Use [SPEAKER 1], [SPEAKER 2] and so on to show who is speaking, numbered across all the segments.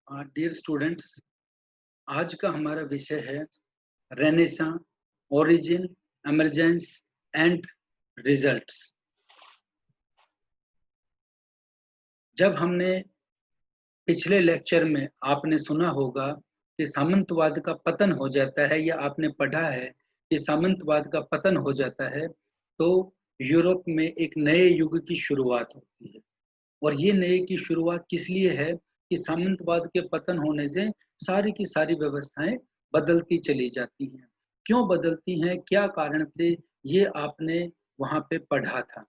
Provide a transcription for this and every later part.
[SPEAKER 1] Dear students, आज का हमारा विषय है renaissance, origin, emergence and results. जब हमने पिछले लेक्चर में आपने सुना होगा कि सामंतवाद का पतन हो जाता है, या आपने पढ़ा है कि सामंतवाद का पतन हो जाता है, तो यूरोप में एक नए युग की शुरुआत होती है। और ये नए की शुरुआत किस लिए है कि सामंतवाद के पतन होने से सारी की सारी व्यवस्थाएं बदलती चली जाती हैं। क्यों बदलती हैं, क्या कारण थे, ये आपने वहां पे पढ़ा था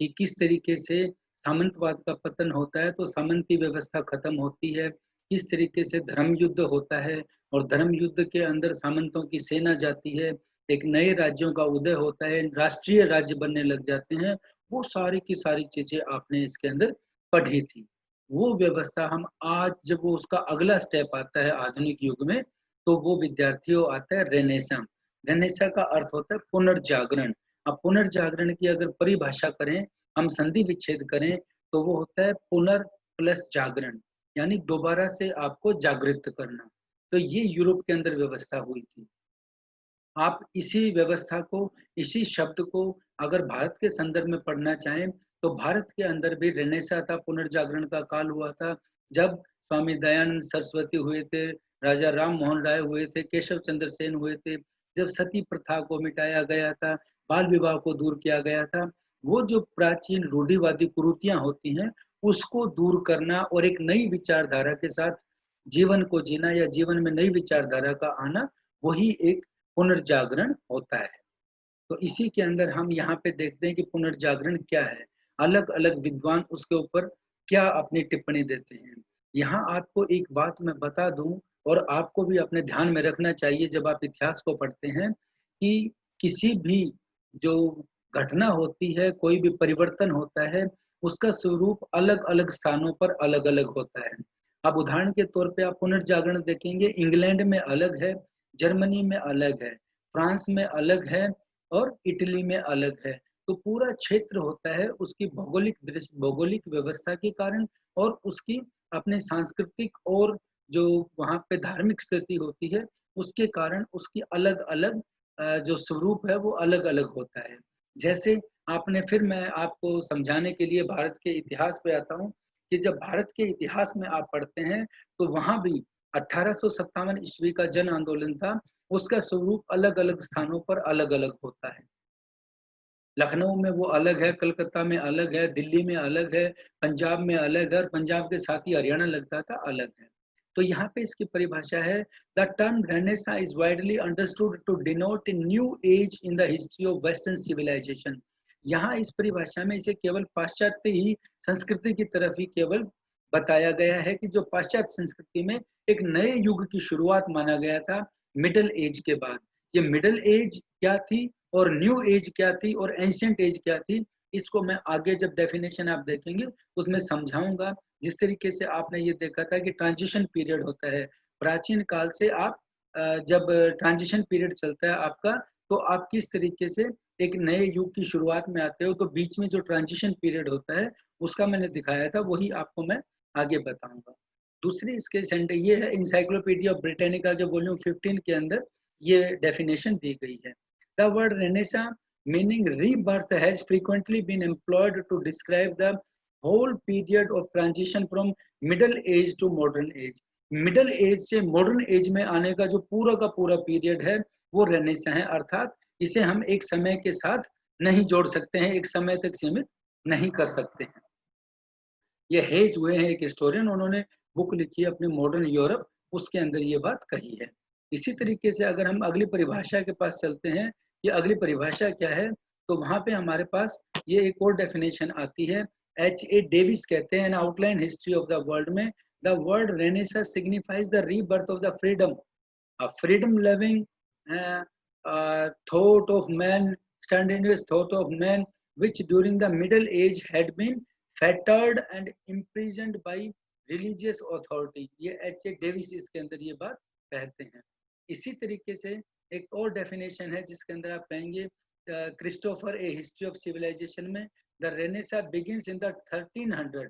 [SPEAKER 1] कि किस तरीके से सामंतवाद का पतन होता है तो सामंती व्यवस्था खत्म होती है, किस तरीके से धर्म युद्ध होता है और धर्म युद्ध के अंदर सामंतों की सेना जाती है, एक नए राज्यों का उदय होता है, राष्ट्रीय राज्य बनने लग जाते हैं। वो सारी की सारी चीजें आपने इसके अंदर पढ़ी थी। वो व्यवस्था हम आज, जब वो उसका अगला स्टेप आता है आधुनिक युग में, तो वो विद्यार्थियों आता है रेनेसां। रेनेसां का अर्थ होता है पुनर्जागरण। अब पुनर्जागरण की अगर परिभाषा करें, हम संधि विच्छेद करें, तो वो होता है पुनर् प्लस जागरण, यानी दोबारा से आपको जागृत करना। तो ये यूरोप के अंदर व्यवस्था हुई थी। आप इसी व्यवस्था को, इसी शब्द को अगर भारत के संदर्भ में पढ़ना चाहें, तो भारत के अंदर भी रेनेसां था, पुनर्जागरण का काल हुआ था। जब स्वामी दयानंद सरस्वती हुए थे, राजा राम मोहन राय हुए थे, केशव चंद्र सेन हुए थे, जब सती प्रथा को मिटाया गया था, बाल विवाह को दूर किया गया था, वो जो प्राचीन रूढ़िवादी कुरीतियां होती हैं, उसको दूर करना और एक नई विचारधारा के साथ जीवन को जीना, या जीवन में नई विचारधारा का आना, वही एक पुनर्जागरण होता है। तो इसी के अंदर हम यहाँ पे देखते हैं कि पुनर्जागरण क्या है, अलग अलग विद्वान उसके ऊपर क्या अपनी टिप्पणी देते हैं। यहाँ आपको एक बात मैं बता दूं, और आपको भी अपने ध्यान में रखना चाहिए जब आप इतिहास को पढ़ते हैं, कि किसी भी जो घटना होती है, कोई भी परिवर्तन होता है, उसका स्वरूप अलग अलग स्थानों पर अलग अलग होता है। अब उदाहरण के तौर पे आप पुनर्जागरण देखेंगे, इंग्लैंड में अलग है, जर्मनी में अलग है, फ्रांस में अलग है, और इटली में अलग है। तो पूरा क्षेत्र होता है उसकी भौगोलिक दृष्टि, भौगोलिक व्यवस्था के कारण, और उसकी अपने सांस्कृतिक और जो वहाँ पे धार्मिक स्थिति होती है, उसके कारण उसकी अलग अलग जो स्वरूप है वो अलग अलग होता है। जैसे आपने, फिर मैं आपको समझाने के लिए भारत के इतिहास पे आता हूँ, कि जब भारत के इतिहास में आप पढ़ते हैं, तो वहां भी 1857 ईस्वी का जन आंदोलन था, उसका स्वरूप अलग अलग स्थानों पर अलग अलग होता है। लखनऊ में वो अलग है, कलकत्ता में अलग है, दिल्ली में अलग है, पंजाब में अलग है, और पंजाब के साथ ही हरियाणा लगता था, अलग है। तो यहाँ पे इसकी परिभाषा है, the term renaissance is widely understood to denote a new age in the history of western civilization. यहाँ इस परिभाषा में इसे केवल पाश्चात्य ही संस्कृति की तरफ ही केवल बताया गया है, कि जो पाश्चात्य संस्कृति में एक नए युग की शुरुआत माना गया था मिडल एज के बाद। ये मिडल एज क्या थी और न्यू एज क्या थी और एंशिएंट एज क्या थी, इसको मैं आगे जब डेफिनेशन आप देखेंगे उसमें समझाऊंगा। जिस तरीके से आपने ये देखा था कि ट्रांजिशन पीरियड होता है, प्राचीन काल से आप जब ट्रांजिशन पीरियड चलता है आपका, तो आप किस तरीके से एक नए युग की शुरुआत में आते हो, तो बीच में जो ट्रांजिशन पीरियड होता है उसका मैंने दिखाया था, वही आपको मैं आगे बताऊंगा। दूसरी इसके सेंटर ये है, इंसाइक्लोपीडिया ब्रिटानिका के वॉल्यूम 15 के अंदर ये डेफिनेशन दी गई है। The word Renaissance, meaning rebirth, has frequently been employed to describe the whole period of transition from middle age to modern age. Middle age से मॉडर्न एज में आने का जो पूरा का पूरा पीरियड है, वो रेनेसां है। अर्थात इसे हम एक समय के साथ नहीं जोड़ सकते हैं, एक समय तक सीमित नहीं कर सकते हैं। ये हेज हुए हैं, एक हिस्टोरियन, उन्होंने बुक लिखी है अपनी मॉडर्न यूरोप, उसके अंदर ये बात कही है। इसी तरीके से अगर हम अगली परिभाषा के पास चलते हैं, ये अगली परिभाषा क्या है, तो वहां पे हमारे पास ये एक और डेफिनेशन आती है, H.A. डेविस कहते हैं, outline history of the world में, the word renaissance signifies the rebirth of the freedom, a freedom loving thought of man, standardized thought of man, which during the middle age had been fettered and imprisoned by religious authority। ये H.A. Davis इसके अंदर ये बात कहते हैं। इसी तरीके से एक और डेफिनेशन है जिसके अंदर आप पाएंगे, Christopher a history of civilisation में, the renaissance begins in the 1300।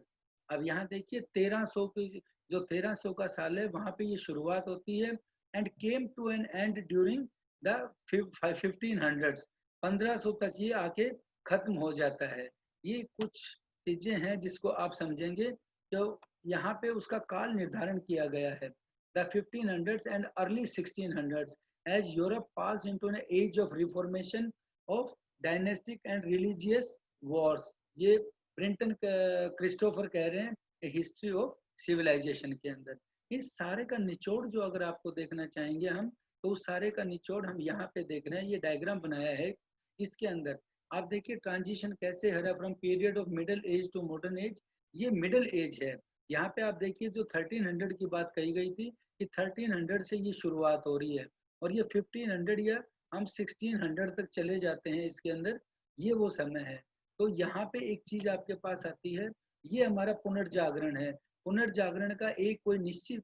[SPEAKER 1] अब यहाँ देखिए 1300 की जो 1300 का साल है वहां पे ये शुरुआत होती है, and came to an end during the 1500s, 1500 तक ये आके खत्म हो जाता है। ये कुछ चीजें हैं जिसको आप समझेंगे। तो यहाँ पे उसका काल निर्धारण किया गया है, the 1500s and early 1600s, as Europe passed into an age of reformation of dynastic and religious wars। ये ब्रिंटन क्रिस्टोफर कह रहे हैं हिस्ट्री ऑफ सिविलाइजेशन के अंदर। इस सारे का निचोड़ जो अगर आपको देखना चाहेंगे हम, तो उस सारे का निचोड़ हम यहाँ पे देख रहे हैं। ये डायग्राम बनाया है, इसके अंदर आप देखिए ट्रांजिशन कैसे हो रहा है from period of middle age to modern age. ये मिडिल एज है। यहाँ पे आप देखिए जो 1300 की बात कही गई थी कि 1300 से ये शुरुआत हो रही है, और ये 1500 या हम 1600 तक चले जाते हैं इसके अंदर, ये वो समय है। तो यहाँ पे एक चीज आपके पास आती है, ये हमारा पुनर्जागरण है। पुनर्जागरण का एक कोई निश्चित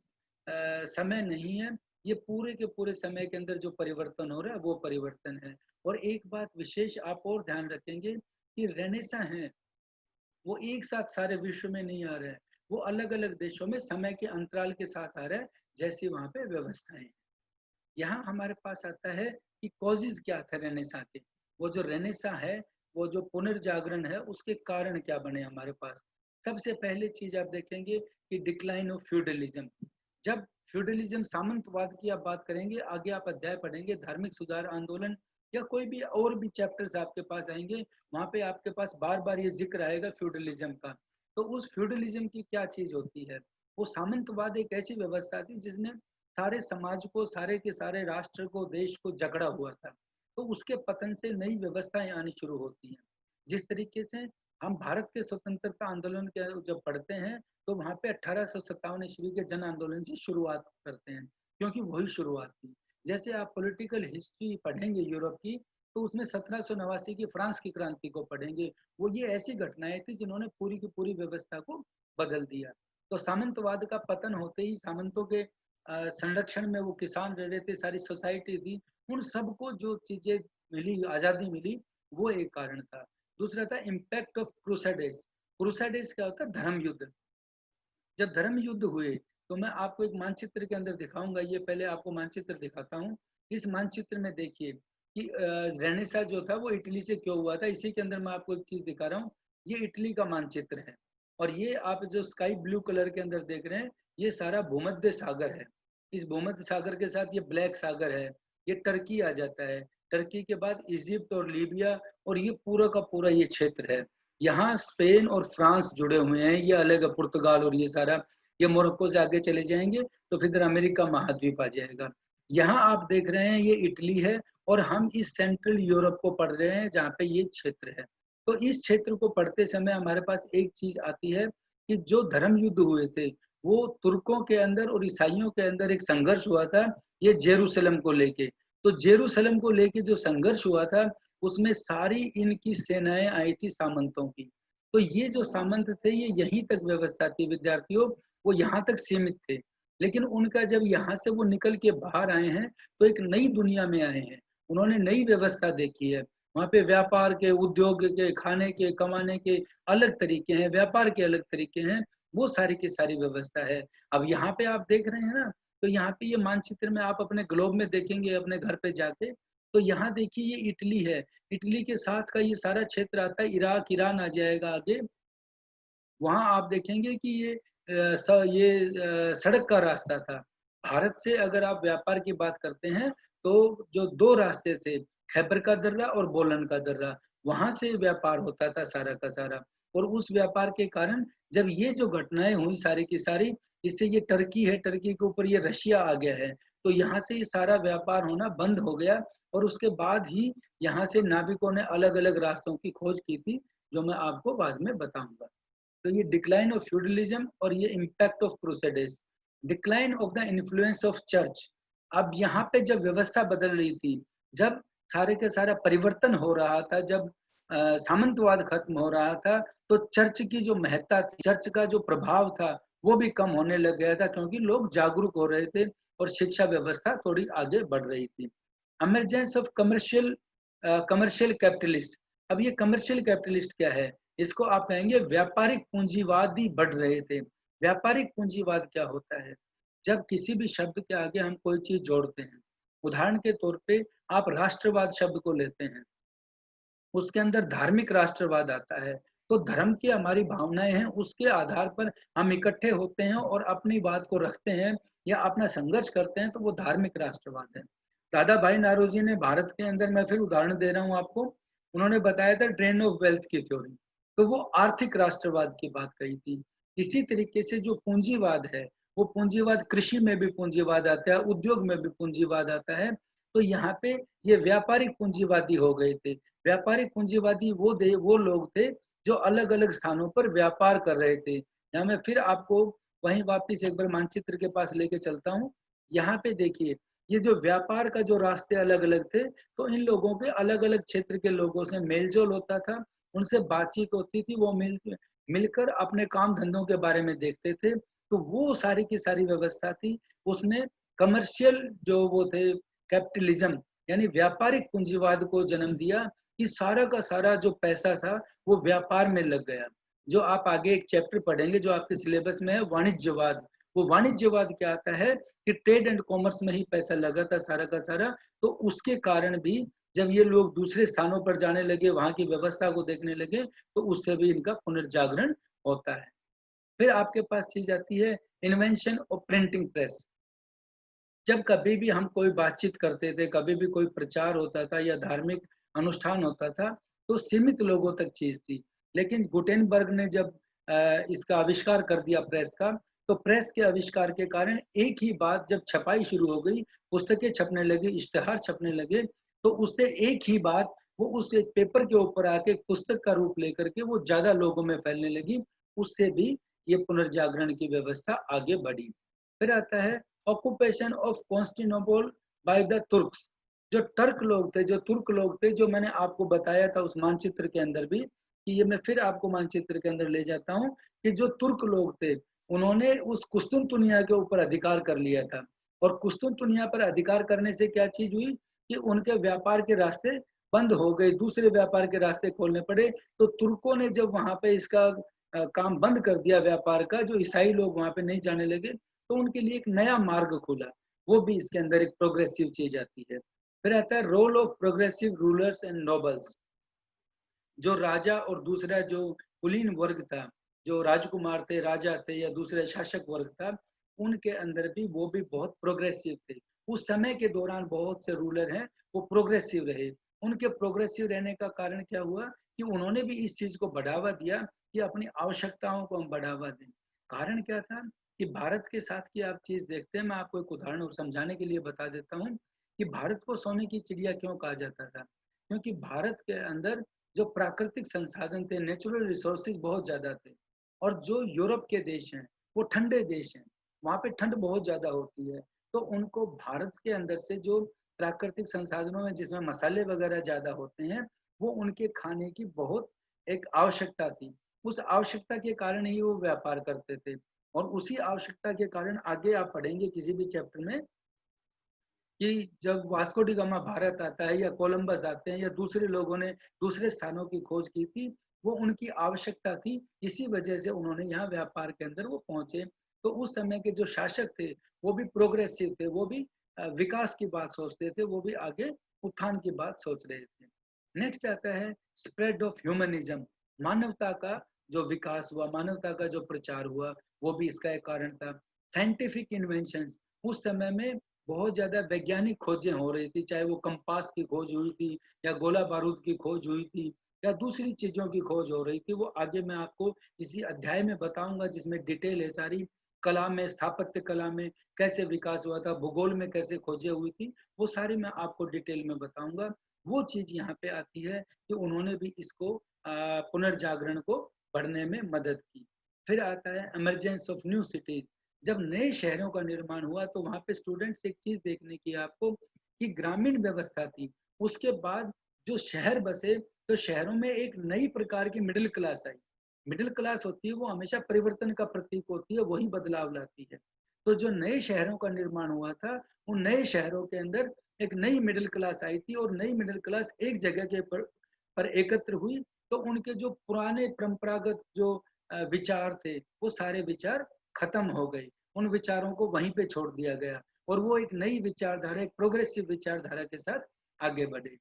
[SPEAKER 1] समय नहीं है, ये पूरे के पूरे समय के अंदर जो परिवर्तन हो रहा है वो परिवर्तन है। और एक बात विशेष आप और ध्यान रखेंगे कि रेनेसा है वो एक साथ सारे विश्व में नहीं आ रहा है, वो अलग अलग देशों में समय के अंतराल के साथ आ रहा है, जैसी वहां पे व्यवस्थाएं। यहाँ हमारे पास आता है कि कॉजेज क्या थे रेनेसा के। वो जो रेनेसा है, वो जो पुनर्जागरण है, उसके कारण क्या बने हमारे पास। सबसे पहले चीज आप देखेंगे कि डिक्लाइन ऑफ फ्यूडलिज्म। जब फ्यूडलिज्म सामंतवाद की आप बात करेंगे, आगे आप अध्याय पढ़ेंगे धार्मिक सुधार आंदोलन या कोई भी और भी चैप्टर्स आपके पास आएंगे, वहां पे आपके पास बार बार ये जिक्र आएगा फ्यूडलिज्म का। तो उस फ्यूडलिज्म की क्या चीज होती है, वो सामंतवाद एक ऐसी व्यवस्था थी जिसने सारे समाज को, सारे के सारे राष्ट्र को, देश को जकड़ा हुआ था। तो उसके पतन से नई व्यवस्थाएं आनी शुरू होती हैं। जिस तरीके से हम भारत के स्वतंत्रता आंदोलन के जब पढ़ते हैं, तो वहां पे 1857 ईस्वी के जन आंदोलन की शुरुआत करते हैं, क्योंकि वही शुरुआत थी। जैसे आप पॉलिटिकल हिस्ट्री पढ़ेंगे यूरोप की, तो उसमें 1789 की फ्रांस की क्रांति को पढ़ेंगे। वो ये ऐसी घटनाएं थी जिन्होंने पूरी की पूरी व्यवस्था को बदल दिया। तो सामंतवाद का पतन होते ही सामंतों के संरक्षण में वो किसान रह रहे थे, सारी सोसाइटी थी, उन सबको जो चीजें मिली, आजादी मिली, वो एक कारण था। दूसरा था इम्पैक्ट ऑफ क्रूसेडर्स। क्रूसेडर्स क्या होता है, धर्म युद्ध। जब धर्म युद्ध हुए, तो मैं आपको एक मानचित्र के अंदर दिखाऊंगा, ये पहले आपको मानचित्र दिखाता हूँ। इस मानचित्र में देखिए कि रेनेसा जो था वो इटली से क्यों हुआ था। इसी के अंदर मैं आपको एक चीज दिखा रहा हूँ, ये इटली का मानचित्र है, और ये आप जो स्काई ब्लू कलर के अंदर देख रहे हैं, ये सारा भूमध्य सागर है। इस भूमध्य सागर के साथ ये ब्लैक सागर है, ये टर्की आ जाता है। टर्की के बाद इजिप्ट और लीबिया, और ये पूरा का पूरा ये क्षेत्र है। यहाँ स्पेन और फ्रांस जुड़े हुए हैं, ये अलग है, पुर्तगाल और ये सारा। ये मोरक्को से आगे चले जाएंगे तो फिर अमेरिका महाद्वीप आ जाएगा। यहाँ आप देख रहे हैं ये इटली है, और हम इस सेंट्रल यूरोप को पढ़ रहे हैं जहाँ पे ये क्षेत्र है। तो इस क्षेत्र को पढ़ते समय हमारे पास एक चीज आती है कि जो धर्म युद्ध हुए थे, वो तुर्कों के अंदर और ईसाइयों के अंदर एक संघर्ष हुआ था, ये जेरूसलम को लेके। तो जेरूसलम को लेके जो संघर्ष हुआ था, उसमें सारी इनकी सेनाएं आई थी सामंतों की। तो ये जो सामंत थे, ये यहीं तक व्यवस्था थी विद्यार्थियों, वो यहाँ तक सीमित थे। लेकिन उनका जब यहाँ से वो निकल के बाहर आए हैं, तो एक नई दुनिया में आए हैं, उन्होंने नई व्यवस्था देखी है। वहाँ पे व्यापार के, उद्योग के, खाने के, कमाने के अलग तरीके हैं, व्यापार के अलग तरीके हैं, वो सारी की सारी व्यवस्था है। अब यहाँ पे आप देख रहे हैं ना, तो यहाँ पे ये मानचित्र में आप अपने ग्लोब में देखेंगे अपने घर पे जाके, तो यहाँ देखिए ये इटली है। इटली के साथ का ये सारा क्षेत्र आता है, इराक, ईरान आ जाएगा आगे। वहां आप देखेंगे कि ये सड़क का रास्ता था। भारत से अगर आप व्यापार की बात करते हैं, तो जो दो रास्ते थे, खैबर का दर्रा और बोलन का दर्रा, वहां से व्यापार होता था सारा का सारा। और उस व्यापार के कारण जब ये जो घटनाएं हुई सारी की सारी, इससे ये टर्की है, टर्की के ऊपर ये रशिया आ गया है, तो यहाँ से ये सारा व्यापार होना बंद हो गया। और उसके बाद ही यहाँ से नाविकों ने अलग अलग रास्तों की खोज की थी, जो मैं आपको बाद में बताऊंगा। तो ये डिक्लाइन ऑफ फ्यूडलिज्म और ये impact of crusaders, decline of the influence of church. अब यहाँ पे जब व्यवस्था बदल रही थी, जब सारे के सारा परिवर्तन हो रहा था, जब सामंतवाद खत्म हो रहा था, तो चर्च की जो महत्ता थी, चर्च का जो प्रभाव था, वो भी कम होने लग गया था, क्योंकि लोग जागरूक हो रहे थे और शिक्षा व्यवस्था थोड़ी आगे बढ़ रही थी। Emergence of commercial capitalist. अब ये कमर्शियल कैपिटलिस्ट क्या है, इसको आप कहेंगे व्यापारिक पूंजीवादी बढ़ रहे थे। व्यापारिक पूंजीवाद क्या होता है? जब किसी भी शब्द के आगे हम कोई चीज जोड़ते हैं, उदाहरण के तौर पे आप राष्ट्रवाद शब्द को लेते हैं, उसके अंदर धार्मिक राष्ट्रवाद आता है। तो धर्म की हमारी भावनाएं हैं, उसके आधार पर हम इकट्ठे होते हैं और अपनी बात को रखते हैं या अपना संघर्ष करते हैं, तो वो धार्मिक राष्ट्रवाद है। दादा भाई नारोजी ने भारत के अंदर, मैं फिर उदाहरण दे रहा हूँ आपको, उन्होंने बताया था ड्रेन ऑफ वेल्थ की थ्योरी, तो वो आर्थिक राष्ट्रवाद की बात कही थी। इसी तरीके से जो पूंजीवाद है, वो पूंजीवाद कृषि में भी पूंजीवाद आता है, उद्योग में भी पूंजीवाद आता है। तो यहाँ पे ये व्यापारिक पूंजीवादी हो गए थे। व्यापारिक पूंजीवादी वो लोग थे जो अलग अलग स्थानों पर व्यापार कर रहे थे। यहाँ मैं फिर आपको वहीं वापिस एक बार मानचित्र के पास लेके चलता हूँ। यहाँ पे देखिए, ये जो व्यापार का जो रास्ते अलग अलग थे, तो इन लोगों के अलग अलग क्षेत्र के लोगों से मेलजोल होता था, उनसे बातचीत होती थी, वो मिलकर अपने काम धंधों के बारे में देखते थे। तो वो सारी की सारी व्यवस्था थी। उसने कमर्शियल जो वो थे, कैपिटलिज्म यानी व्यापारिक पूंजीवाद को जन्म दिया कि सारा का सारा जो पैसा था वो व्यापार में लग गया। जो आप आगे एक चैप्टर पढ़ेंगे जो आपके सिलेबस में है, वाणिज्यवाद। वो वाणिज्यवाद क्या आता है कि ट्रेड एंड कॉमर्स में ही पैसा लगा था सारा का सारा। तो उसके कारण भी जब ये लोग दूसरे स्थानों पर जाने लगे, वहां की व्यवस्था को देखने लगे, तो उससे भी इनका पुनर्जागरण होता है। फिर आपके पास चीज आती है इन्वेंशन ऑफ प्रिंटिंग प्रेस। जब कभी भी हम कोई बातचीत करते थे, कभी भी कोई प्रचार होता था या धार्मिक अनुष्ठान होता था, तो सीमित लोगों तक चीज थी। लेकिन गुटेनबर्ग ने जब इसका आविष्कार कर दिया प्रेस का, तो प्रेस के आविष्कार के कारण एक ही बात जब छपाई शुरू हो गई, पुस्तकें छपने लगी, इश्तेहार छपने लगे, तो उससे एक ही बात वो उस एक पेपर के ऊपर आके एक पुस्तक का रूप लेकर के वो ज्यादा लोगों में फैलने लगी। उससे भी ये पुनर्जागरण की व्यवस्था आगे बढ़ी। फिर आता है occupation of Constantinople by the Turks. जो टर्क लोग थे, जो तुर्क लोग थे, जो मैंने आपको बताया था उस मानचित्र के अंदर भी, कि ये मैं फिर आपको मानचित्र के अंदर ले जाता हूँ, कि जो तुर्क लोग थे उन्होंने उस कुस्तुनतुनिया के ऊपर अधिकार कर लिया था। और कुस्तुनतुनिया पर अधिकार करने से क्या चीज हुई कि उनके व्यापार के रास्ते बंद हो गए, दूसरे व्यापार के रास्ते खोलने पड़े। तो तुर्कों ने जब वहां पे इसका काम बंद कर दिया व्यापार का, जो ईसाई लोग वहां पे नहीं जाने लगे, तो उनके लिए एक नया मार्ग खुला। वो भी इसके अंदर एक प्रोग्रेसिव चीज आती है। फिर आता है role of progressive rulers and nobles. जो राजा और दूसरा जो कुलीन वर्ग था, जो राजकुमार थे, राजा थे या दूसरे शासक वर्ग था, उनके अंदर भी वो भी बहुत प्रोग्रेसिव थे। उस समय के दौरान बहुत से रूलर हैं वो प्रोग्रेसिव रहे। उनके प्रोग्रेसिव रहने का कारण क्या हुआ कि उन्होंने भी इस चीज को बढ़ावा दिया कि अपनी आवश्यकताओं को हम बढ़ावा दें। कारण क्या था कि भारत के साथ की आप चीज देखते हैं, मैं आपको एक उदाहरण और समझाने के लिए बता देता हूँ कि भारत को सोने की चिड़िया क्यों कहा जाता था। क्योंकि भारत के अंदर जो प्राकृतिक संसाधन थे, नेचुरल रिसोर्सेज बहुत ज्यादा थे। और जो यूरोप के देश हैं वो ठंडे देश हैं, वहां पे ठंड बहुत ज्यादा होती है। तो उनको भारत के अंदर से जो प्राकृतिक संसाधनों में जिसमें मसाले वगैरह ज्यादा होते हैं, वो उनके खाने की बहुत एक आवश्यकता थी। उस आवश्यकता के कारण ही वो व्यापार करते थे। और उसी आवश्यकता के कारण आगे आप पढ़ेंगे किसी भी चैप्टर में कि जब वास्को डी गामा भारत आता है या कोलंबस आते हैं या दूसरे लोगों ने दूसरे स्थानों की खोज की थी, वो उनकी आवश्यकता थी, इसी वजह से उन्होंने यहाँ व्यापार के अंदर वो पहुंचे। तो उस समय के जो शासक थे वो भी प्रोग्रेसिव थे, वो भी विकास की बात सोचते थे, वो भी आगे उत्थान की बात सोच रहे थे। नेक्स्ट आता है स्प्रेड ऑफ ह्यूमनिज्म। मानवता का जो विकास हुआ, मानवता का जो प्रचार हुआ, वो भी इसका एक कारण था। साइंटिफिक इन्वेंशन, उस समय में बहुत ज्यादा वैज्ञानिक खोजें हो रही थी, चाहे वो कंपास की खोज हुई थी या गोला बारूद की खोज हुई थी या दूसरी चीजों की खोज हो रही थी। वो आगे मैं आपको इसी अध्याय में बताऊंगा जिसमें डिटेल है सारी। कला में, स्थापत्य कला में कैसे विकास हुआ था, भूगोल में कैसे खोजें हुई थी, वो सारी मैं आपको डिटेल में बताऊंगा। वो चीज यहाँ पे आती है कि उन्होंने भी इसको पुनर्जागरण को बढ़ने में मदद की। फिर आता है इमरजेंस ऑफ न्यू सिटीज। जब नए शहरों का निर्माण हुआ तो वहां पे स्टूडेंट्स एक चीज देखने की आपको कि ग्रामीण व्यवस्था थी, उसके बाद जो शहर बसे, तो शहरों में एक नई प्रकार की मिडिल क्लास आई। मिडिल क्लास होती है वो हमेशा परिवर्तन का प्रतीक होती है, वही बदलाव लाती है। तो जो नए शहरों का निर्माण हुआ था, उन नए शहरों के अंदर एक नई मिडिल क्लास आई थी और नई मिडिल क्लास एक जगह के पर एकत्र हुई। तो उनके जो पुराने परंपरागत जो विचार थे, वो सारे विचार खत्म हो गई, उन विचारों को वहीं पे छोड़ दिया गया और वो एक नई विचारधारा, एक प्रोग्रेसिव विचारधारा के साथ आगे बढ़े।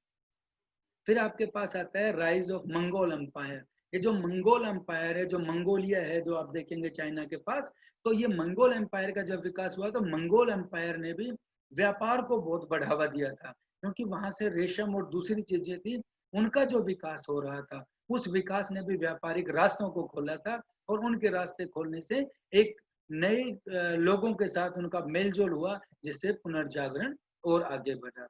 [SPEAKER 1] फिर आपके पास आता है राइज ऑफ मंगोल एम्पायर। ये जो मंगोल एम्पायर है, जो मंगोलिया है, जो आप देखेंगे चाइना के पास, तो ये मंगोल एम्पायर का जब विकास हुआ तो मंगोल एम्पायर ने भी व्यापार को बहुत बढ़ावा दिया था, क्योंकि वहां से रेशम और दूसरी चीजें थी, उनका जो विकास हो रहा था, उस विकास ने भी व्यापारिक रास्तों को खोला था और उनके रास्ते खोलने से एक नए लोगों के साथ उनका मेलजोल हुआ, जिससे पुनर्जागरण और आगे बढ़ा।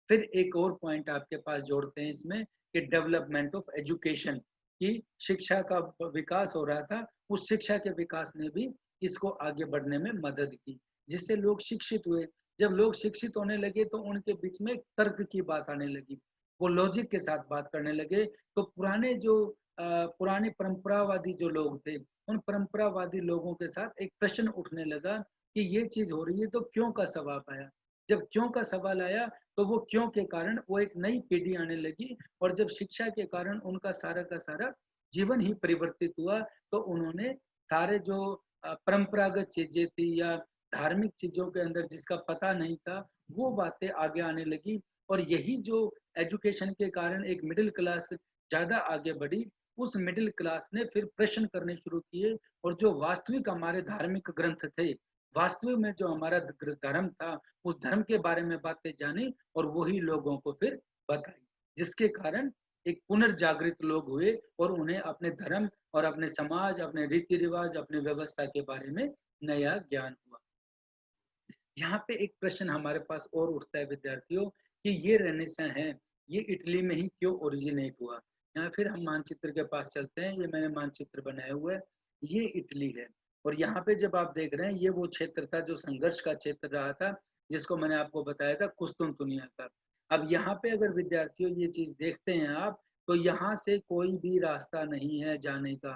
[SPEAKER 1] फिर एक और पॉइंट आपके पास जोड़ते हैं इसमें कि डेवलपमेंट ऑफ एजुकेशन, की शिक्षा का विकास हो रहा था, उस शिक्षा के विकास ने भी इसको आगे बढ़ने में मदद की, जिससे लोग शिक्षित हुए। जब लोग शिक्षित होने लगे तो उनके बीच में तर्क की बात आने लगी, वो लॉजिक के साथ बात करने लगे। तो पुराने परंपरावादी जो लोग थे, उन परंपरावादी लोगों के साथ एक प्रश्न उठने लगा कि ये चीज हो रही है तो क्यों का सवाल आया। जब क्यों का सवाल आया तो वो क्यों के कारण वो एक नई पीढ़ी आने लगी, और जब शिक्षा के कारण उनका सारा का सारा जीवन ही परिवर्तित हुआ, तो उन्होंने सारे जो परंपरागत चीजें थी या धार्मिक चीजों के अंदर जिसका पता नहीं था, वो बातें आगे आने लगी। और यही जो एजुकेशन के कारण एक मिडिल क्लास ज्यादा आगे बढ़ी, उस मिडिल क्लास ने फिर प्रश्न करने शुरू किए, और जो वास्तविक हमारे धार्मिक ग्रंथ थे, वास्तविक में जो हमारा धर्म था, उस धर्म के बारे में बातें जानी और वही लोगों को फिर बताई, जिसके कारण एक पुनर्जागृत लोग हुए और उन्हें अपने धर्म और अपने समाज, अपने रीति रिवाज, अपने व्यवस्था के बारे में नया ज्ञान हुआ। यहाँ पे एक प्रश्न हमारे पास और उठता है विद्यार्थियों कि ये रेनेसां है, ये इटली में ही क्यों ओरिजिनेट हुआ। यहाँ फिर हम मानचित्र के पास चलते हैं, ये मैंने मानचित्र बनाया हुआ है, ये इटली है। और यहाँ पे जब आप देख रहे हैं, ये वो क्षेत्र था जो संघर्ष का क्षेत्र रहा था, जिसको मैंने आपको बताया था कुस्तुनतुनिया का। अब यहाँ पे अगर विद्यार्थियों ये चीज देखते हैं आप, तो यहाँ से कोई भी रास्ता नहीं है जाने का,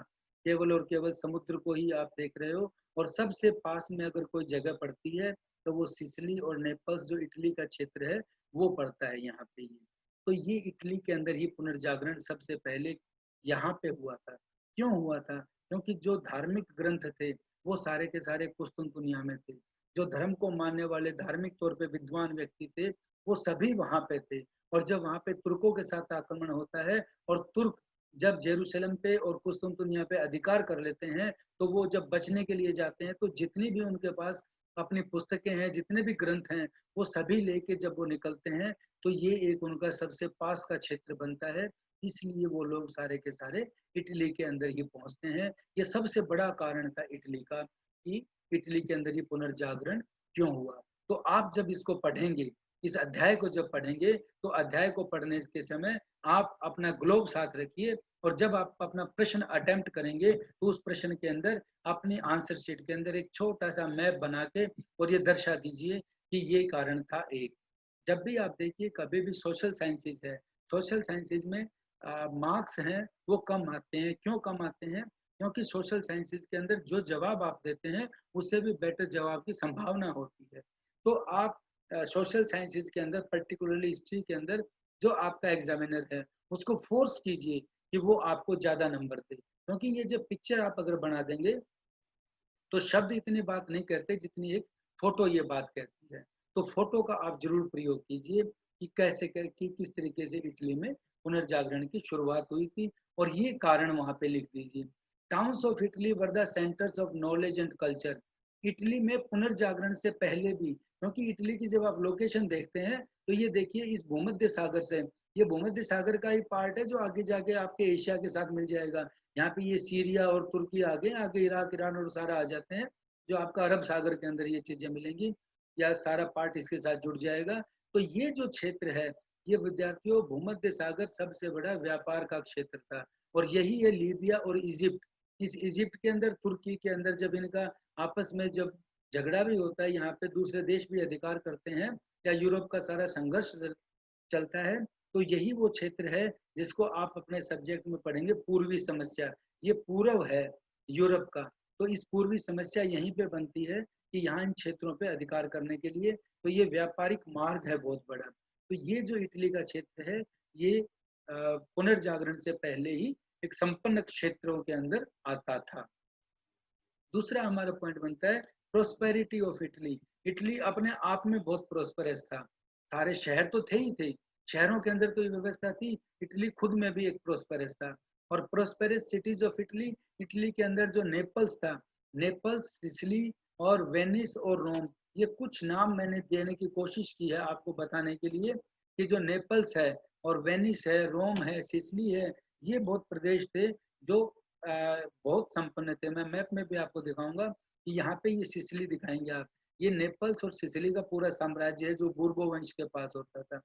[SPEAKER 1] केवल और केवल समुद्र को ही आप देख रहे हो। और सबसे पास में अगर कोई जगह पड़ती है तो वो सिसिली और नेपल्स जो इटली का क्षेत्र है, वो पड़ता है यहाँ पे ही। तो ये इटली के अंदर ही पुनर्जागरण सबसे पहले यहाँ पे हुआ था। क्यों हुआ था? क्योंकि जो धार्मिक ग्रंथ थे वो सारे के सारे कुस्तुनतुनिया में थे। जो धर्म को मानने वाले धार्मिक तौर पे विद्वान व्यक्ति थे, वो सभी वहां पे थे। और जब वहां पे तुर्कों के साथ आक्रमण होता है और तुर्क जब जेरूसलम पे और कुस्तुनतुनिया पे अधिकार कर लेते हैं, तो वो जब बचने के लिए जाते हैं तो जितनी भी उनके पास अपनी पुस्तकें हैं, जितने भी ग्रंथ हैं, वो सभी लेके जब वो निकलते हैं, तो ये एक उनका सबसे पास का क्षेत्र बनता है। इसलिए वो लोग सारे के सारे इटली के अंदर ही पहुंचते हैं। ये सबसे बड़ा कारण था इटली का, कि इटली के अंदर ही पुनर्जागरण क्यों हुआ। तो आप जब इसको पढ़ेंगे, इस अध्याय को जब पढ़ेंगे, तो अध्याय को पढ़ने के समय आप अपना ग्लोब साथ रखिए, और जब आप अपना प्रश्न अटेम्प्ट करेंगे तो उस प्रश्न के अंदर अपनी आंसर शीट के अंदर एक छोटा सा मैप बना के और ये दर्शा दीजिए कि ये कारण था एक। जब भी आप देखिए, कभी भी सोशल साइंसेज है, सोशल साइंसेज में मार्क्स हैं वो कम आते हैं। क्यों कम आते हैं? क्योंकि सोशल साइंसेज के अंदर जो जवाब आप देते हैं उससे भी बेटर जवाब की संभावना होती है। तो आप सोशल साइंसेज के अंदर, पर्टिकुलरली हिस्ट्री के अंदर, जो आपका एग्जामिनर है उसको फोर्स कीजिए कि वो आपको ज्यादा नंबर दे, क्योंकि ये जब पिक्चर आप अगर बना देंगे तो शब्द इतनी बात नहीं कहते जितनी एक फोटो ये बात कहती है। तो फोटो का आप जरूर प्रयोग कीजिए कि कि किस तरीके से इटली में पुनर्जागरण की शुरुआत हुई थी, और ये कारण वहां पे लिख दीजिए। Towns of Italy were the centres of knowledge and culture. Italy में पुनर्जागरण से पहले भी, क्योंकि इटली की जब आप लोकेशन देखते हैं तो ये देखिए इस भूमध्य सागर से, ये भूमध्य सागर का ही पार्ट है जो आगे जाके आपके एशिया के साथ मिल जाएगा। यहाँ पे ये सीरिया और तुर्की आगे आगे इराक ईरान और सारा आ जाते हैं, जो आपका अरब सागर के अंदर ये चीजें मिलेंगी, या सारा पार्ट इसके साथ जुड़ जाएगा। तो ये जो क्षेत्र है, ये विद्यार्थियों भूमध्य सागर सबसे बड़ा व्यापार का क्षेत्र था, और यही है लीबिया और इजिप्ट। इस इजिप्ट के अंदर, तुर्की के अंदर जब इनका आपस में जब झगड़ा भी होता है, यहाँ पे दूसरे देश भी अधिकार करते हैं, या यूरोप का सारा संघर्ष चलता है, तो यही वो क्षेत्र है जिसको आप अपने सब्जेक्ट में पढ़ेंगे, पूर्वी समस्या। ये पूर्व है यूरोप का, तो इस पूर्वी समस्या यहीं पे बनती है कि यहाँ इन क्षेत्रों पे अधिकार करने के लिए, तो ये व्यापारिक मार्ग है बहुत बड़ा। तो ये जो इटली का क्षेत्र है, ये पुनर्जागरण से पहले ही एक संपन्न क्षेत्रों के अंदर आता था। दूसरा हमारा पॉइंट बनता है प्रोस्पेरिटी ऑफ इटली। इटली अपने आप में बहुत प्रोस्परस था, सारे शहर तो थे ही थे, शहरों के अंदर तो ये व्यवस्था थी, इटली खुद में भी एक प्रोस्परस था। और prosperous cities of Italy, Italy के अंदर जो नेपल्स था, नेपल्स, सिसिली और वेनिस और रोम, ये कुछ नाम मैंने देने की कोशिश की है आपको बताने के लिए कि जो नेपल्स है और वेनिस है, रोम है, सिसिली है, ये बहुत प्रदेश थे जो बहुत संपन्न थे। मैं मैप में भी आपको दिखाऊंगा कि यहाँ पे ये सिसिली दिखाएंगे आप, ये नेपल्स और सिसिली का पूरा साम्राज्य है जो बूर्बो वंश के पास होता था।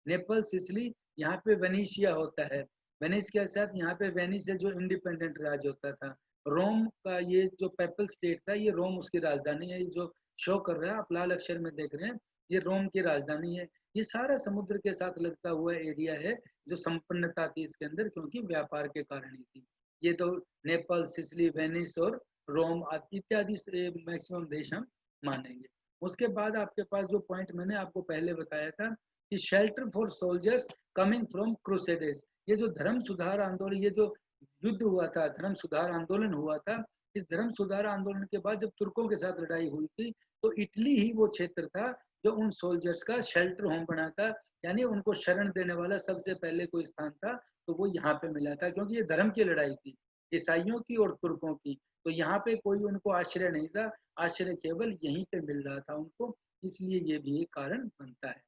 [SPEAKER 1] नेपल्स, सिसिली, यहाँ पे वेनिशिया होता है, वेनिस के साथ यहाँ पे वेनिस है जो इंडिपेंडेंट राज्य होता था। रोम का ये जो पेपल स्टेट था, ये रोम उसकी राजधानी है, जो शो कर रहा है आप लाल अक्षर में देख रहे हैं, ये रोम की राजधानी है। ये सारा समुद्र के साथ लगता हुआ एरिया है जो संपन्नता थी इसके अंदर, क्योंकि व्यापार के कारण ही थी। ये तो नेपाल, सिसिली, वेनिस और रोम इत्यादि से मैक्सिमम देश हम मानेंगे। उसके बाद आपके पास जो पॉइंट मैंने आपको पहले बताया था कि shelter for soldiers coming from crusaders, ये जो धर्म सुधार आंदोलन, ये जो युद्ध हुआ था, धर्म सुधार आंदोलन हुआ था, इस धर्म सुधार आंदोलन के बाद जब तुर्कों के साथ लड़ाई हुई थी, तो इटली ही वो क्षेत्र था जो उन सोल्जर्स का शेल्टर होम बना था, यानी उनको शरण देने वाला सबसे पहले कोई स्थान था तो वो यहाँ पे मिला था, क्योंकि ये धर्म की लड़ाई थी, ईसाइयों की और तुर्कों की। तो यहाँ पे कोई उनको आश्रय नहीं था, आश्रय केवल यहीं पे मिल रहा था उनको, इसलिए ये भी एक कारण बनता है।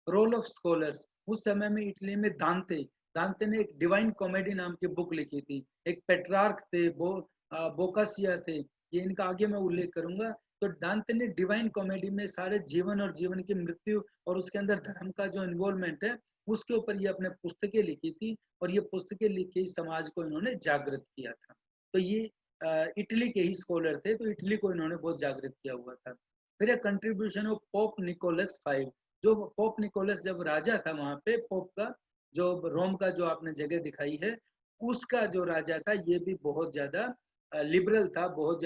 [SPEAKER 1] रोल ऑफ स्कॉलर्स, उस समय में इटली में दांते, दांते ने एक डिवाइन कॉमेडी नाम की बुक लिखी थी। एक पेट्रार्क थे, बोकासिया थे, ये इनका आगे मैं उल्लेख करूंगा। तो दांते ने डिवाइन कॉमेडी में सारे जीवन और जीवन की मृत्यु और उसके अंदर धर्म का जो इन्वॉल्वमेंट है उसके ऊपर ये अपने पुस्तकें लिखी थी, और ये पुस्तकें लिख के समाज को इन्होंने जागृत किया था। तो ये इटली के ही स्कॉलर थे, तो इटली को इन्होंने बहुत जागृत किया हुआ था। फिर एक contribution of Pope Nicholas V, जो पोप निकोलस जब राजा था वहां पे, पोप का जो रोम का जो आपने जगह दिखाई है, उसका जो राजा था ये भी बहुत ज्यादा लिबरल था, बहुत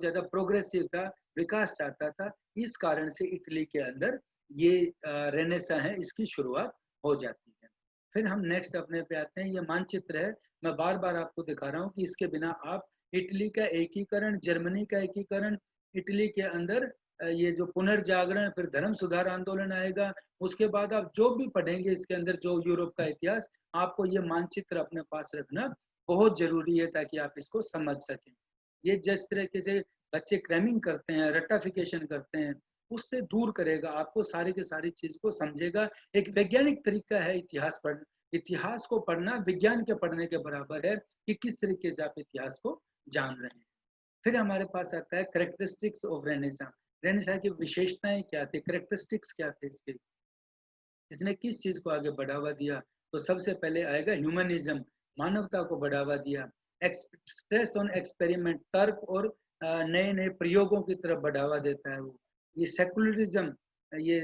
[SPEAKER 1] ज्यादा प्रोग्रेसिव था, विकास चाहता था। इस कारण से इटली के अंदर ये रेनेसा है, इसकी शुरुआत हो जाती है। फिर हम नेक्स्ट अपने पे आते हैं, ये मानचित्र है, मैं बार बार आपको दिखा रहा हूँ कि इसके बिना आप इटली का एकीकरण, जर्मनी का एकीकरण, इटली के अंदर ये जो पुनर्जागरण, फिर धर्म सुधार आंदोलन आएगा, उसके बाद आप जो भी पढ़ेंगे इसके अंदर जो यूरोप का इतिहास, आपको ये मानचित्र अपने पास रखना बहुत जरूरी है ताकि आप इसको समझ सकें। ये जिस तरीके से बच्चे क्रैमिंग करते हैं, रट्टाफिकेशन करते हैं, उससे दूर करेगा आपको, सारी की सारी चीज को समझेगा। एक वैज्ञानिक तरीका है इतिहास पढ़, इतिहास को पढ़ना विज्ञान के पढ़ने के बराबर है कि किस तरीके से आप इतिहास को जान रहे हैं। फिर हमारे पास आता है करेक्टरिस्टिक्स ऑफ रेनेसा, रेनेसा की विशेषताएं क्या थी, करेक्टरिस्टिक्स क्या थे इसके, इसने किस चीज को आगे बढ़ावा दिया। तो सबसे पहले आएगा ह्यूमनिज्म, मानवता को बढ़ावा दिया। स्ट्रेस ऑन एक्सपेरिमेंट, तर्क और नए नए प्रयोगों की तरफ बढ़ावा देता है वो। ये सेकुलरिज्म, ये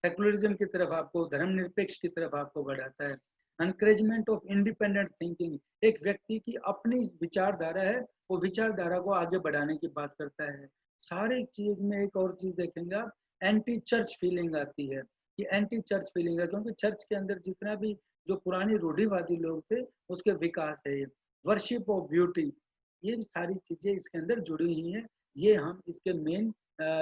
[SPEAKER 1] सेकुलरिज्म की तरफ आपको, धर्मनिरपेक्ष की तरफ आपको बढ़ाता है। एनकरेजमेंट ऑफ इंडिपेंडेंट थिंकिंग, एक व्यक्ति की अपनी विचारधारा है, वो विचारधारा को आगे बढ़ाने की बात करता है। सारी चीज में एक और चीज देखेंगे आप, एंटी चर्च फीलिंग आती है, कि एंटी चर्च फीलिंग है, क्योंकि चर्च के अंदर जितना भी जो पुरानी रूढ़िवादी लोग थे उसके विकास है। ये वर्शिप ऑफ ब्यूटी, ये सारी चीजें इसके अंदर जुड़ी हुई हैं। ये हम इसके मेन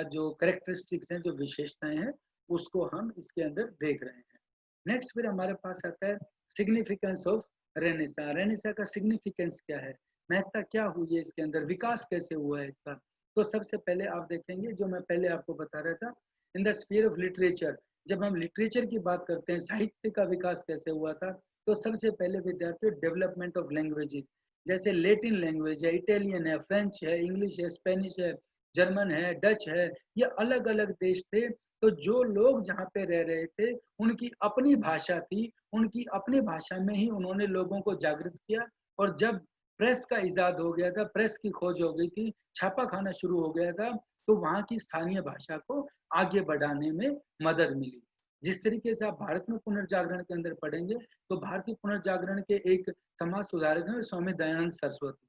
[SPEAKER 1] जो करेक्टरिस्टिक्स हैं, जो विशेषताएं हैं, उसको हम इसके अंदर देख रहे हैं। नेक्स्ट फिर हमारे पास आता है सिग्निफिकेंस ऑफ रेनेसा, रेनेसा का सिग्निफिकेंस क्या है, महत्ता क्या हुई है इसके अंदर, विकास कैसे हुआ है इसका। तो सबसे पहले आप देखेंगे, जो मैं पहले आपको बता रहा था, in the sphere of literature, जब हम लिटरेचर की बात करते हैं, साहित्य का विकास कैसे हुआ था, तो सबसे पहले विद्यार्थी डेवलपमेंट ऑफ लैंग्वेजेस, जैसे लेटिन लैंग्वेज है, इटालियन है, फ्रेंच है, इंग्लिश है, स्पेनिश है, जर्मन है, डच है, ये अलग अलग देश थे। तो जो लोग जहाँ पे रह रहे थे उनकी अपनी भाषा थी, उनकी अपनी भाषा में ही उन्होंने लोगों को जागृत किया। और जब प्रेस का इजाद हो गया था, प्रेस की खोज हो गई थी, छापा खाना शुरू हो गया था, तो वहाँ की स्थानीय भाषा को आगे बढ़ाने में मदद मिली। जिस तरीके से आप भारत में पुनर्जागरण के अंदर पढ़ेंगे, तो भारतीय पुनर्जागरण के एक समाज सुधारक हैं स्वामी दयानंद सरस्वती।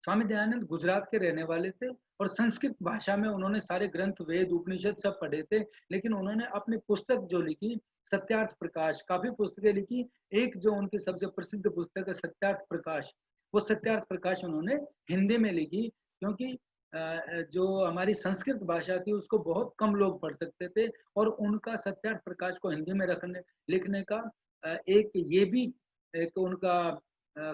[SPEAKER 1] स्वामी दयानंद गुजरात के रहने वाले थे, और संस्कृत भाषा में उन्होंने सारे ग्रंथ, वेद, उपनिषद सब पढ़े थे। लेकिन उन्होंने अपनी पुस्तक जो लिखी, सत्यार्थ प्रकाश, काफी पुस्तकें लिखी, एक जो उनकी सबसे प्रसिद्ध पुस्तक है सत्यार्थ प्रकाश, वो सत्यार्थ प्रकाश उन्होंने हिंदी में लिखी, क्योंकि जो हमारी संस्कृत भाषा थी उसको बहुत कम लोग पढ़ सकते थे, और उनका सत्यार्थ प्रकाश को हिंदी में लिखने का एक ये भी एक उनका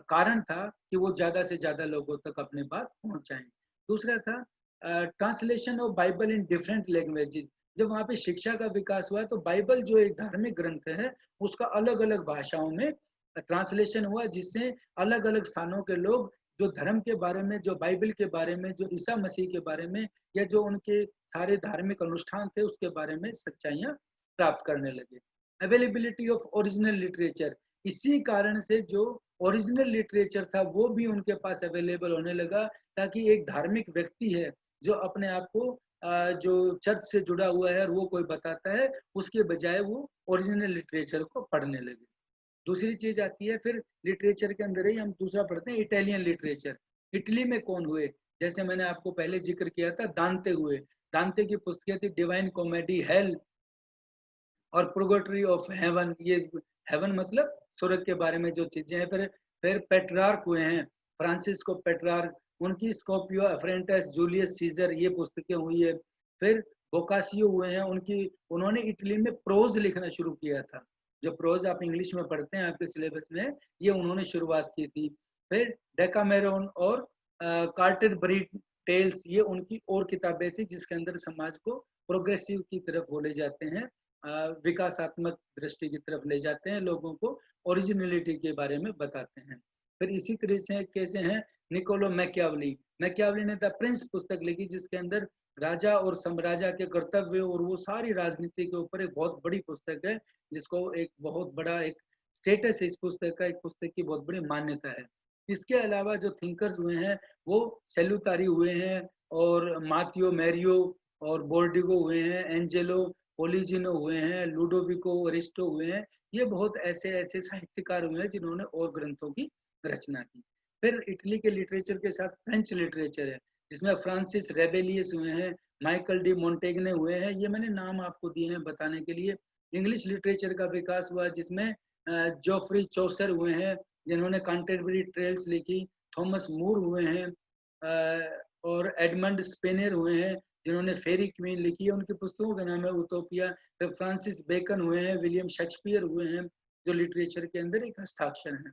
[SPEAKER 1] कारण था कि वो ज़्यादा से ज़्यादा लोगों तक अपनी बात पहुँचाएँ। दूसरा था translation of Bible in different languages. जब वहाँ पे शिक्षा का विकास हुआ तो बाइबल जो एक धार्मिक ग्रंथ है, उसका अलग-अलग भाषाओं में ट्रांसलेशन हुआ, जिससे अलग-अलग स्थानों के लोग जो धर्म के बारे में, जो बाइबल के बारे में, जो ईसा मसीह के बारे में, या जो उनके सारे धार्मिक अनुष्ठान थे उसके बारे में सच्चाइयाँ प्राप्त करने लगे। अवेलेबिलिटी ऑफ ओरिजिनल लिटरेचर, इसी कारण से जो ओरिजिनल लिटरेचर था वो भी उनके पास अवेलेबल होने लगा, ताकि एक धार्मिक व्यक्ति है जो अपने आप को जो चर्च से जुड़ा हुआ है और वो कोई बताता है, उसके बजाय वो ओरिजिनल लिटरेचर को पढ़ने लगे। दूसरी चीज आती है फिर लिटरेचर के अंदर ही हम दूसरा पढ़ते हैं इटालियन लिटरेचर। इटली में कौन हुए? जैसे मैंने आपको पहले जिक्र किया था, दांते हुए। दांते की पुस्तकें थी डिवाइन कॉमेडी, हेल और प्रोगेटरी ऑफ हेवन। ये हेवन मतलब स्वर्ग के बारे में जो चीजें हैं। फिर पेट्रार्क हुए हैं, फ्रांसिस्को पेट्रार्क, उनकी स्कॉपियो अफ्रेंटस जूलियस सीजर, ये पुस्तकें हुई है। फिर बोकासियो हुए हैं, उन्होंने इटली में प्रोज लिखना शुरू किया था। जो प्रोज आप इंग्लिश में पढ़ते हैं आपके सिलेबस में, ये उन्होंने शुरुआत की थी। फिर डेकामेरोन और कार्टेरबरी टेल्स, ये उनकी और किताबें थी जिसके अंदर समाज को प्रोग्रेसिव की तरफ वो ले जाते हैं, विकासात्मक दृष्टि की तरफ ले जाते हैं, लोगों को ओरिजिनलिटी के बारे में बताते हैं। फिर इसी तरह से कैसे हैं निकोलो मैकियावली। मैकियावली ने द प्रिंस पुस्तक लिखी, जिसके अंदर राजा और साम्राज्य के कर्तव्य और वो सारी राजनीति के ऊपर एक बहुत बड़ी पुस्तक है, जिसको एक बहुत बड़ा एक स्टेटस है इस पुस्तक का, एक पुस्तक की बहुत बड़ी मान्यता है। इसके अलावा जो थिंकर्स हुए हैं वो सेलुतारी हुए हैं, और माथियो मैरियो और बोर्डिगो हुए हैं, एंजेलो पोलिजिनो हुए हैं, लुडोविको अरिस्टो हुए हैं। ये बहुत ऐसे ऐसे साहित्यकार हुए हैं जिन्होंने और ग्रंथों की रचना की। फिर इटली के लिटरेचर के साथ फ्रेंच लिटरेचर है, जिसमें फ्रांसिस रेबेलियस हुए हैं, माइकल डी मोंटेग्ने हुए हैं। ये मैंने नाम आपको दिए हैं बताने के लिए। इंग्लिश लिटरेचर का विकास हुआ, जिसमें जोफ्री चौसर हुए हैं, जिन्होंने कैंटरबरी ट्रेल्स लिखी। थॉमस मूर हुए हैं, और एडमंड स्पेनर हुए हैं, जिन्होंने फेरी क्वीन लिखी है। उनकी पुस्तकों का नाम है उटोपिया। फिर फ्रांसिस बेकन हुए हैं, विलियम शेक्सपियर हुए हैं, जो लिटरेचर के अंदर एक हस्ताक्षर है।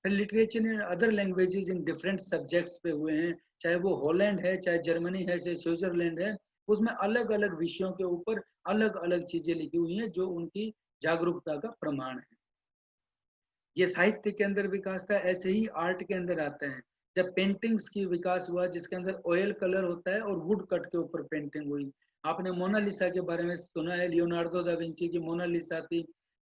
[SPEAKER 1] फिर literature in other languages in different subjects पे हुए हैं, चाहे वो हॉलैंड है, चाहे जर्मनी है, चाहे स्विट्जरलैंड है। उसमें अलग अलग विषयों के ऊपर अलग अलग चीजें लिखी हुई हैं, जो उनकी जागरूकता का प्रमाण है। ये साहित्य के अंदर विकास था, ऐसे ही आर्ट के अंदर आते हैं। जब पेंटिंग्स की विकास हुआ, जिसके अंदर ऑयल कलर होता है और वुड कट के ऊपर पेंटिंग हुई। आपने मोनालिसा के बारे में सुना है, लियोनार्डो दा विंची की मोनालिसा थी।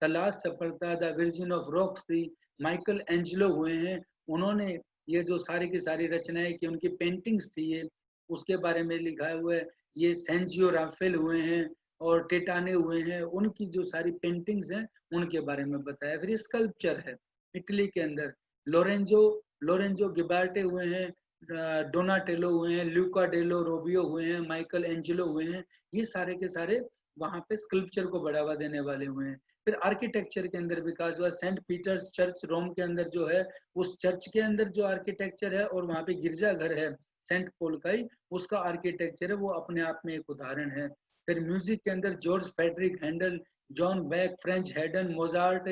[SPEAKER 1] द लास्ट सपर था, द वर्जिन ऑफ रॉक्स थी। माइकल एंजेलो हुए हैं, उन्होंने ये जो सारी की सारी रचनाएं की, उनकी पेंटिंग्स थी ये, उसके बारे में लिखा हुआ है। ये सेंजियो राफेल हुए हैं और टेटाने हुए हैं, उनकी जो सारी पेंटिंग्स हैं उनके बारे में बताया। फिर स्कल्पचर है इटली के अंदर, लोरेंजो लोरेंजो गिबार्टे हुए हैं, डोनाटेलो हुए हैं, ल्यूका डेलो रोबियो हुए हैं, माइकल एंजेलो हुए हैं। ये सारे के सारे वहां पे स्कल्पचर को बढ़ावा देने वाले हुए हैं। फिर आर्किटेक्चर के अंदर विकास हुआ। सेंट पीटर्स चर्च रोम के अंदर जो है, उस चर्च के अंदर जो आर्किटेक्चर है, और वहां पे गिरजाघर है सेंट पॉल का ही, उसका आर्किटेक्चर है, वो अपने आप में एक उदाहरण है। फिर म्यूजिक के अंदर George Frederick Handel, John Bach, French Haydn, Mozart,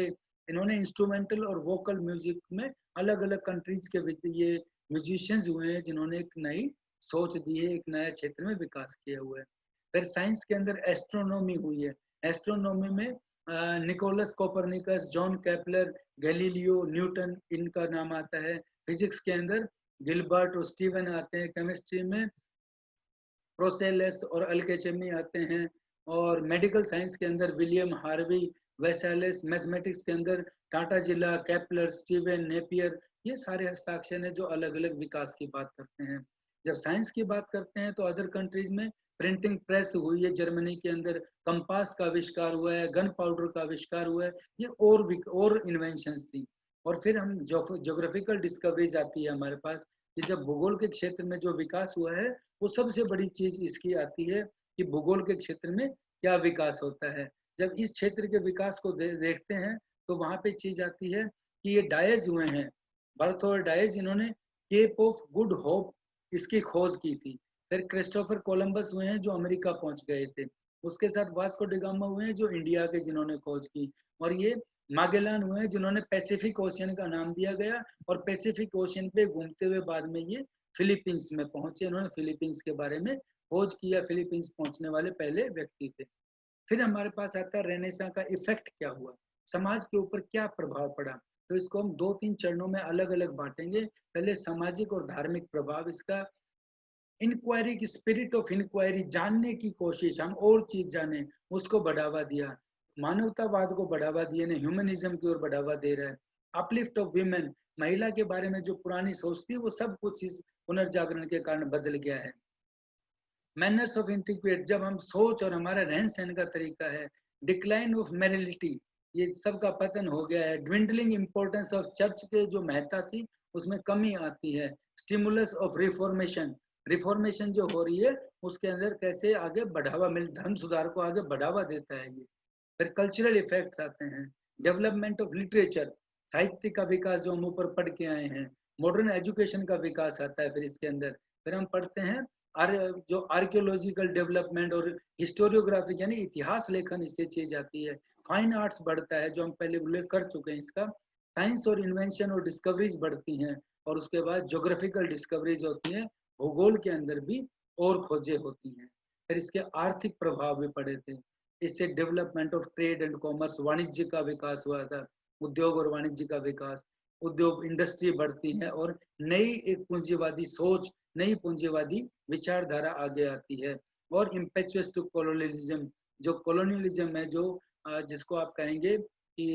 [SPEAKER 1] इन्होंने इंस्ट्रूमेंटल और वोकल म्यूजिक में अलग अलग कंट्रीज के ये म्यूजिशियंस हुए हैं, जिन्होंने एक नई सोच दी है, एक नया क्षेत्र में विकास किया हुआ है। फिर साइंस के अंदर एस्ट्रोनॉमी हुई है। एस्ट्रोनॉमी में Nicholas Copernicus, John Kepler, Galileo, Newton, इनका नाम आता है। फिजिक्स के अंदर गिलबर्ट और स्टीवन आते हैं। केमिस्ट्री में प्रोसेलस और अल्केचमी आते हैं। और मेडिकल साइंस के अंदर विलियम हार्वी, वेसेलिस। मैथमेटिक्स के अंदर टाटा जिला, केपलर, स्टीवन, नेपियर, ये सारे हस्ताक्षर हैं जो अलग अलग विकास की बात करते हैं। जब साइंस की बात करते हैं तो अदर कंट्रीज में प्रिंटिंग प्रेस हुई है, जर्मनी के अंदर कंपास का आविष्कार हुआ है, गन पाउडर का आविष्कार हुआ है। ये और इन्वेंशंस थी। और फिर हम ज्योग्राफिकल डिस्कवरीज आती है हमारे पास, कि जब भूगोल के क्षेत्र में जो विकास हुआ है, वो सबसे बड़ी चीज इसकी आती है कि भूगोल के क्षेत्र में क्या विकास होता है। जब इस क्षेत्र के विकास को देखते हैं तो वहां पे चीज आती है कि ये डायज हुए हैं, बार्थोलोडाइज इन्होंने केप ऑफ गुड होप इसकी खोज की थी। फिर क्रिस्टोफर कोलंबस हुए हैं जो अमेरिका पहुंच गए थे। उसके साथ वास्को डिगामा हुए हैं जो इंडिया के जिन्होंने खोज की। और ये मागेलान हुए हैं जिन्होंने पैसिफिक ओशियन का नाम दिया गया और पैसिफिक ओशियन पे घूमते हुए बाद में ये फिलीपींस में पहुंचे। इन्होंने फिलीपींस के बारे में खोज किया। फिलीपींस पहुंचने वाले पहले व्यक्ति थे। फिर हमारे पास आता है रेनेसां का इफेक्ट क्या हुआ, समाज के ऊपर क्या प्रभाव पड़ा। तो इसको हम 2-3 चरणों में अलग अलग बांटेंगे। पहले सामाजिक और धार्मिक प्रभाव, इसका इंक्वायरी की स्पिरिट ऑफ इंक्वायरी, जानने की कोशिश, हम और चीज जाने, उसको बढ़ावा दिया। मानवतावाद को बढ़ावा दिए ने ह्यूमनिज्म की ओर बढ़ावा दे रहा है। अपलिफ्ट ऑफ वीमेन, महिला के बारे में जो पुरानी सोच थी वो सब कुछ इस पुनर्जागरण के कारण बदल गया है। मैनर्स ऑफ इंटीग्रेट, जब हम सोच और हमारा रहन सहन का तरीका है। डिक्लाइन ऑफ मैरिलिटी, ये सब का पतन हो गया है। ड्विंडलिंग इंपॉर्टेंस ऑफ चर्च के जो महत्ता थी उसमें कमी आती है। स्टिमुलस ऑफ रिफॉर्मेशन, रिफॉर्मेशन जो हो रही है उसके अंदर कैसे आगे बढ़ावा मिल, धर्म सुधार को आगे बढ़ावा देता है ये। फिर कल्चरल इफेक्ट्स आते हैं। डेवलपमेंट ऑफ लिटरेचर, साहित्य का विकास जो हम ऊपर पढ़ के आए हैं। मॉडर्न एजुकेशन का विकास आता है फिर इसके अंदर। फिर हम पढ़ते हैं जो आर्कियोलॉजिकल डेवलपमेंट और हिस्टोरियोग्राफी यानी इतिहास लेखन, इससे चीज आती है। फाइन आर्ट्स बढ़ता है जो हम पहले उल्लेख कर चुके हैं इसका। साइंस और इन्वेंशन और डिस्कवरीज बढ़ती हैं। और उसके बाद ज्योग्राफिकल डिस्कवरीज होती है, भूगोल के अंदर भी और खोजें होती हैं। फिर इसके आर्थिक प्रभाव भी पड़े थे। इससे development of trade and commerce, वाणिज्य का विकास हुआ था। उद्योग और वाणिज्य का विकास, उद्योग इंडस्ट्री बढ़ती है और नई एक पूंजीवादी सोच, नई पूंजीवादी विचारधारा आगे आती है। और इम्पेचुअस टू कॉलोनियलिज्म, जो कॉलोनियलिज्म है, जो जिसको आप कहेंगे कि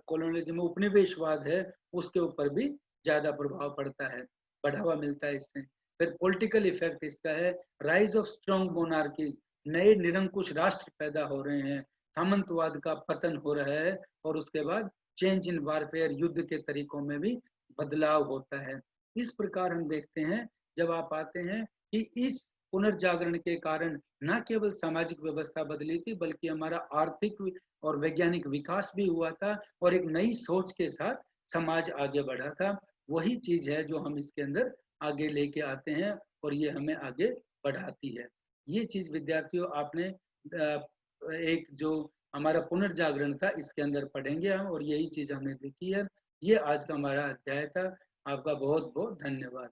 [SPEAKER 1] कॉलोनियलिज्म उपनिवेशवाद है, उसके ऊपर भी ज्यादा प्रभाव पड़ता है, बढ़ावा मिलता है इससे। फिर पॉलिटिकल इफेक्ट इसका है। राइज ऑफ स्ट्रॉन्ग मोनार्कीज, नए निरंकुश राष्ट्र पैदा हो रहे हैं। सामंतवाद का पतन हो रहा है। और उसके बाद चेंज इन वारफेयर, युद्ध के तरीकों में भी बदलाव होता है। इस प्रकार हम देखते हैं जब आप आते हैं कि इस पुनर्जागरण के कारण न केवल सामाजिक व्यवस्था बदली थी बल्कि हमारा आर्थिक और वैज्ञानिक विकास भी हुआ था और एक नई सोच के साथ समाज आगे बढ़ा था। वही चीज है जो हम इसके अंदर आगे लेके आते हैं और ये हमें आगे बढ़ाती है। ये चीज विद्यार्थियों आपने एक जो हमारा पुनर्जागरण था इसके अंदर पढ़ेंगे हम, और यही चीज हमने देखी है। ये आज का हमारा अध्याय था। आपका बहुत बहुत धन्यवाद।